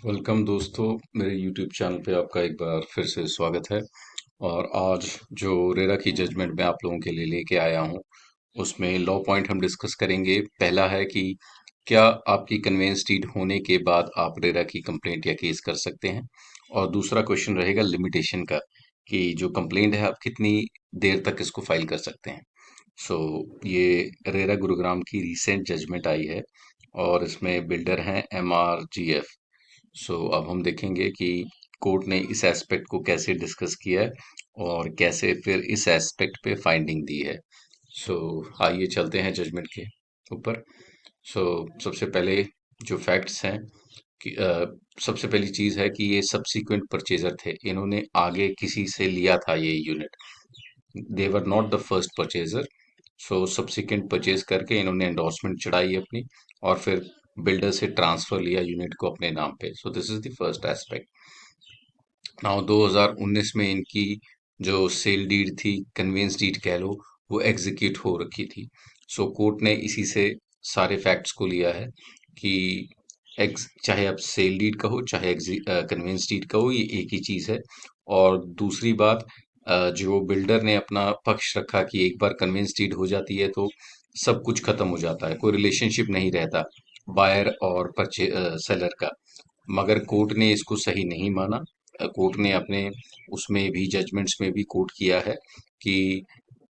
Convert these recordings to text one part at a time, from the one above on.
Welcome दोस्तों, मेरे YouTube channel पे आपका एक बार फिर से स्वागत है। और आज जो रेरा की जजमेंट मैं आप लोगों के लिए लेके आया हूँ उसमें लॉ पॉइंट हम डिस्कस करेंगे। पहला है कि क्या आपकी कन्वेंस डीड होने के बाद आप रेरा की कंप्लेंट या केस कर सकते हैं। और दूसरा क्वेश्चन रहेगा लिमिटेशन का, कि जो कंप्लेंट है आप कितनी देर तक इसको फाइल कर सकते हैं। सो ये रेरा गुरुग्राम की रिसेंट जजमेंट आई है और इसमें बिल्डर हैं MRGF। सो अब हम देखेंगे कि कोर्ट ने इस एस्पेक्ट को कैसे डिस्कस किया है और कैसे फिर इस एस्पेक्ट पे फाइंडिंग दी है। सो आइए चलते हैं जजमेंट के ऊपर। सो सबसे पहले जो फैक्ट्स हैं कि सबसे पहली चीज़ है कि ये सब्सीक्वेंट परचेजर थे, इन्होंने आगे किसी से लिया था ये unit. They were not the first purchaser. So subsequent purchase करके इन्होंने एंडोर्समेंट चढ़ाई अपनी और फिर बिल्डर से ट्रांसफर लिया यूनिट को अपने नाम पे। So this is the first aspect. Now 2019 में इनकी जो सेल डीड थी, कन्वेंस डीड कह लो, वो एग्जीक्यूट हो रखी थी। सो कोर्ट ने इसी से सारे फैक्ट्स को लिया है कि चाहे आप सेल डीड कहो चाहे कन्वेंस डीड कहो, ये एक ही चीज है। और दूसरी बात, जो बिल्डर ने अपना पक्ष रखा कि एक बार कन्वेंस डीड हो जाती है तो सब कुछ खत्म हो जाता है, कोई रिलेशनशिप नहीं रहता बायर और परचे सेलर का। मगर कोर्ट ने इसको सही नहीं माना। कोर्ट ने अपने उसमें भी जजमेंट्स में भी कोर्ट किया है कि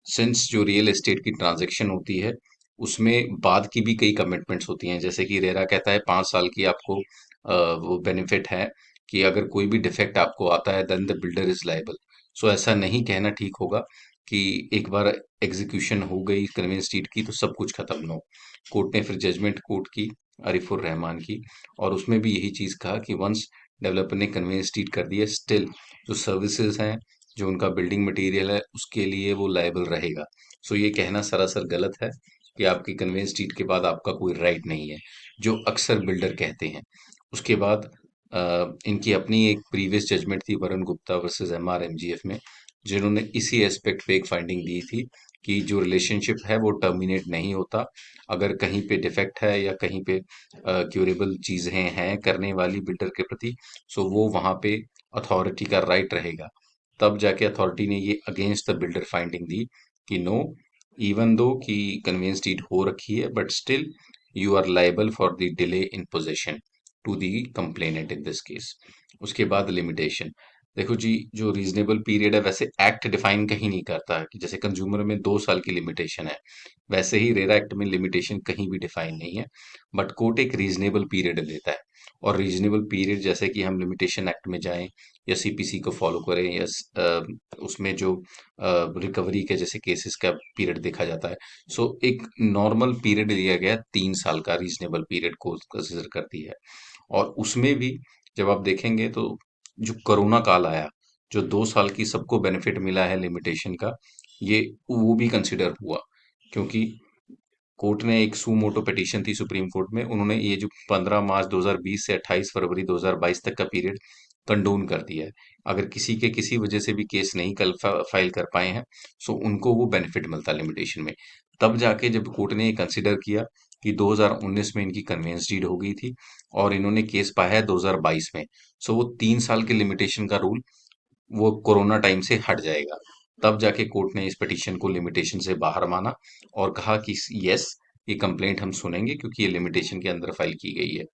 सिंस जो रियल एस्टेट की ट्रांजैक्शन होती है उसमें बाद की भी कई कमिटमेंट्स होती हैं। जैसे कि रेरा कहता है 5 साल की आपको वो बेनिफिट है कि अगर कोई भी डिफेक्ट आपको आता है then the builder is liable. So ऐसा नहीं कहना ठीक होगा कि एक बार एग्जीक्यूशन हो गई कन्वेंस डीड की तो सब कुछ खत्म ना हो। कोर्ट ने फिर जजमेंट कोर्ट की अरिफुर रहमान की, और उसमें भी यही चीज कहा कि वंस डेवलपर ने कन्वेंस डीड कर दिया, स्टिल जो सर्विसेज हैं, जो उनका बिल्डिंग मटेरियल है, उसके लिए वो लायबल रहेगा। सो ये कहना सरासर गलत है कि आपकी कन्वेंस डीड के बाद आपका कोई राइट नहीं है, जो अक्सर बिल्डर कहते हैं। उसके बाद इनकी अपनी एक प्रीवियस जजमेंट थी वरुण गुप्ता वर्सेस MRMGF में, जिन्होंने इसी एस्पेक्ट पे एक फाइंडिंग दी थी कि जो रिलेशनशिप है वो टर्मिनेट नहीं होता। अगर कहीं पे डिफेक्ट है या कहीं पे क्यूरेबल चीजें हैं करने वाली बिल्डर के प्रति, सो वो वहां पे अथॉरिटी का राइट रहेगा। तब जाके अथॉरिटी ने ये अगेंस्ट द बिल्डर फाइंडिंग दी कि नो, इवन दो कि कन्वेंस डीड हो रखी है but still you are liable for the delay in possession to the complainant in this case. उसके बाद लिमिटेशन। देखो जी, जो रीजनेबल पीरियड है वैसे एक्ट डिफाइन कहीं नहीं करता है कि जैसे कंज्यूमर में 2 साल की लिमिटेशन है, वैसे ही रेरा एक्ट में लिमिटेशन कहीं भी डिफाइन नहीं है। बट कोर्ट एक रीजनेबल पीरियड देता है, और रीजनेबल पीरियड जैसे कि हम लिमिटेशन एक्ट में जाएं या CPC को फॉलो करें या उसमें जो रिकवरी के जैसे केसेस का पीरियड देखा जाता है। सो एक नॉर्मल पीरियड लिया गया 3 साल का, रीजनेबल पीरियड को कंसिडर करती है। और उसमें भी जब आप देखेंगे तो जो कोरोना काल आया, जो 2 साल की सबको बेनिफिट मिला है लिमिटेशन का, ये वो भी कंसिडर हुआ, क्योंकि कोर्ट ने एक सू मोटो पिटीशन थी सुप्रीम कोर्ट में, उन्होंने ये जो 15 मार्च 2020 से 28 फरवरी 2022 तक का पीरियड कंडोन कर दिया है। अगर किसी के किसी वजह से भी केस नहीं कल फाइल कर पाए हैं, सो उनको वो बेनिफिट मिलता लिमिटेशन में। तब जाके जब कोर्ट ने ये कंसिडर किया कि 2019 में इनकी कन्वेंस डीड हो गई थी और इन्होंने केस पाया है 2022 में, सो वो 3 साल के लिमिटेशन का रूल वो कोरोना टाइम से हट जाएगा। तब जाके कोर्ट ने इस पिटीशन को लिमिटेशन से बाहर माना और कहा कि यस, ये कंप्लेंट हम सुनेंगे क्योंकि ये लिमिटेशन के अंदर फाइल की गई है।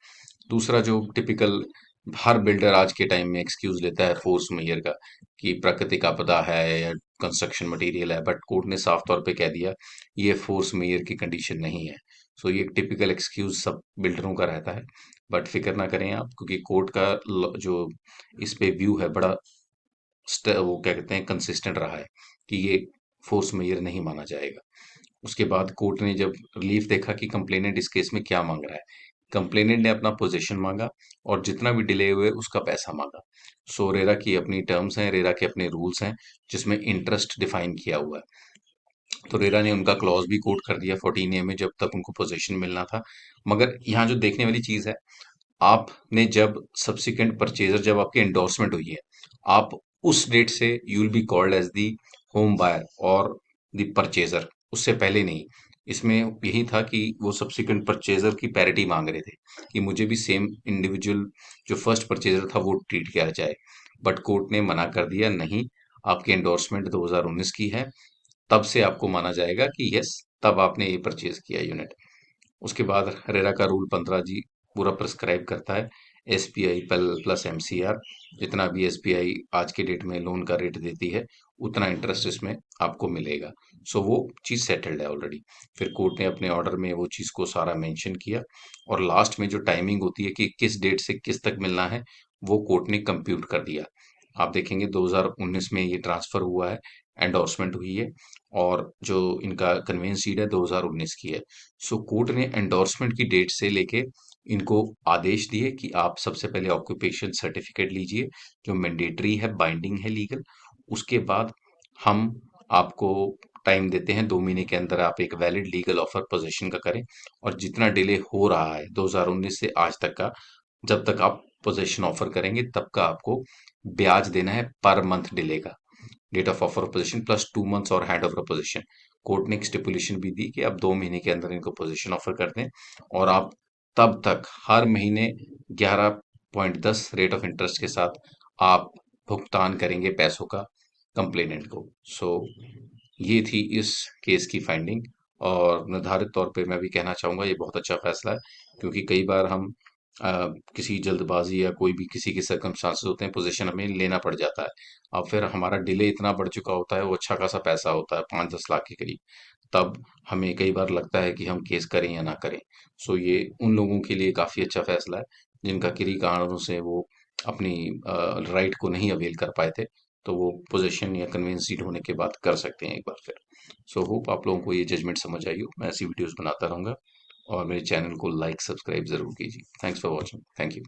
दूसरा जो टिपिकल हर बिल्डर आज के टाइम में एक्सक्यूज लेता है फोर्स मेजर का, कि प्राकृतिक आपदा है या कंस्ट्रक्शन मटेरियल है, बट कोर्ट ने साफ तौर पे कह दिया ये फोर्स मेजर की कंडीशन नहीं है। सो ये टिपिकल एक्सक्यूज सब बिल्डरों का रहता है। बट फिक्र ना करें आप, क्योंकि कोर्ट का जो इस पे व्यू है बड़ा वो क्या कहते हैं कंसिस्टेंट रहा है कि ये फोर्स मेजर नहीं माना जाएगा। उसके बाद कोर्ट ने जब रिलीफ देखा कि कंप्लेनेंट इस केस में क्या मांग रहा है, कंप्लेनेंट ने अपना पोजीशन मांगा और जितना भी डिले हुए उसका पैसा मांगा। सो रेरा की अपनी टर्म्स हैं, रेरा के अपने रूल्स हैं जिसमें इंटरेस्ट डिफाइन किया हुआ है। तो रेरा ने उनका क्लॉज भी कोट कर दिया 14A में, जब तक उनको पोजीशन मिलना था। मगर यहाँ जो देखने वाली चीज है, आपने जब सब्सिक्वेंट परचेजर, जब आपकी एंडोर्समेंट हुई है, आप उस डेट से you will be called as the home buyer और द परचेजर, उससे पहले नहीं। इसमें यही था कि वो सब्सिक्वेंट परचेजर की पैरिटी मांग रहे थे कि मुझे भी सेम इंडिविजुअल जो फर्स्ट परचेजर था वो ट्रीट किया जाए। बट कोर्ट ने मना कर दिया, नहीं, आपकी एंडोर्समेंट 2019 की है, तब से आपको माना जाएगा कि यस, तब आपने ये परचेज किया यूनिट। उसके बाद रेरा का रूल 15 जी पूरा प्रिस्क्राइब करता है एसबीआई प्लस एमसीआर, जितना भी एसबीआई आज के डेट में लोन का रेट देती है उतना इंटरेस्ट इसमें आपको मिलेगा। सो वो चीज़ सेटल्ड है ऑलरेडी। फिर कोर्ट ने अपने ऑर्डर में वो चीज़ को सारा मेंशन किया, और लास्ट में जो टाइमिंग होती है कि किस डेट से किस तक मिलना है, वो कोर्ट ने कंप्यूट कर दिया। आप देखेंगे 2019 में ये ट्रांसफर हुआ है, एंडोर्समेंट हुई है, और जो इनका कन्वेंस डीड है 2019 की है। सो कोर्ट ने एंडोर्समेंट की डेट से लेके इनको आदेश दिए कि आप सबसे पहले ऑक्यूपेशन सर्टिफिकेट लीजिए, जो मैंडेटरी है, बाइंडिंग है, लीगल। उसके बाद हम आपको टाइम देते हैं, 2 महीने के अंदर आप एक वैलिड लीगल ऑफर पोजीशन का करें। और जितना डिले हो रहा है 2019 से आज तक का, जब तक आप पोजीशन ऑफर करेंगे तब का आपको ब्याज देना है पर मंथ डिले का। Date of offer position plus 2 months और हैंड ओवर पोजीशन। कोर्ट ने एक स्टिपुलेशन भी दी कि आप 2 महीने के अंदर इनको पोजीशन ऑफर कर दें, और आप तब तक हर महीने 11.10 रेट ऑफ इंटरेस्ट के साथ आप भुगतान करेंगे पैसों का कंप्लेनेंट को। सो ये थी इस केस की फाइंडिंग। और निर्धारित तौर पे मैं भी कहना चाहूंगा ये बहुत अच्छा फैसला है, क्योंकि कई बार हम किसी जल्दबाजी या कोई भी किसी के सर्कमस्टांसेस होते हैं, पोजीशन हमें लेना पड़ जाता है। अब फिर हमारा डिले इतना बढ़ चुका होता है, वो अच्छा खासा पैसा होता है 5-10 लाख के करीब, तब हमें कई बार लगता है कि हम केस करें या ना करें। सो ये उन लोगों के लिए काफ़ी अच्छा फैसला है जिनका किन्हीं कारणों से वो अपनी राइट को नहीं अवेल कर पाए थे, तो वो पोजीशन या कन्वेंस डीड होने के बाद कर सकते हैं एक बार फिर। सो होप आप लोगों को ये जजमेंट समझ आई हो। मैं ऐसी वीडियोस बनाता रहूंगा, और मेरे चैनल को लाइक सब्सक्राइब जरूर कीजिए। Thanks for watching. Thank you.